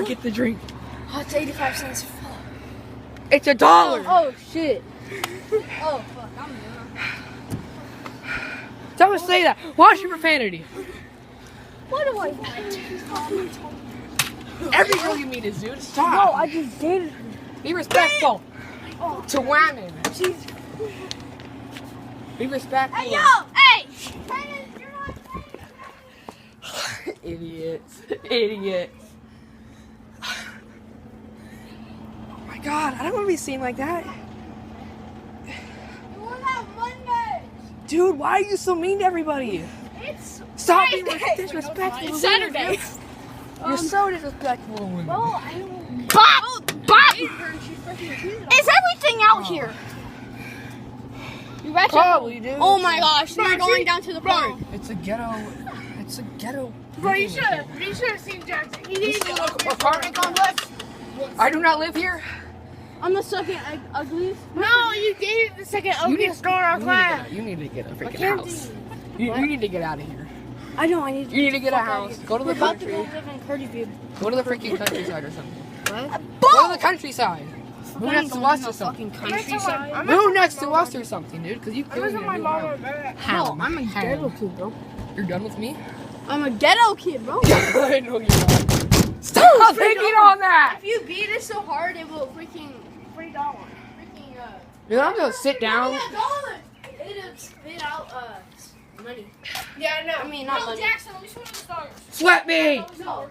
I'll get the drink. Oh, it's 85 cents. It's $1. Oh shit. Oh fuck, I'm done. Don't say that. Watch your profanity. What do I do? Every girl you meet is dude. Stop. No, I just dated her. Be respectful Oh. to women. She's... Be respectful. Hey yo! Hey! Idiots. Idiots. Oh my god, I don't want to be seen like that. We're not Monday! Dude, why are you so mean to everybody? It's Stop being Friday. disrespectful. It's Saturday. You're so disrespectful to women. Well, I don't... Bob! Bob! Is everything out here? You betcha? Probably, dude. Oh my gosh, we're going down to the farm. It's a ghetto. It's a ghetto. Bro, you should have seen Jackson. He needs to Apartment complex? I do not live here. I'm the second ugly. No, you gave the second opening store on class. You need to get a freaking house. You need to get out of here. I know, I need You need to get a house. Go to the We're about to country. go live in Curdyville. Go to the freaking countryside or something. What? Go to the countryside. Move next to us or something. Countryside. Move next to us or something, dude. Because you I'm killing with your my new mom house. and dad. How? No, I'm a How? ghetto kid, bro. You're done with me? I'm a ghetto kid, bro. I know you're not. Stop thinking on that! If you beat it so hard, it will freaking $3. Freaking Dude, I'm gonna sit down. It'll spit out money. Yeah, I know. I mean, not money. Jackson, let me swim to the stars. Sweat me! No.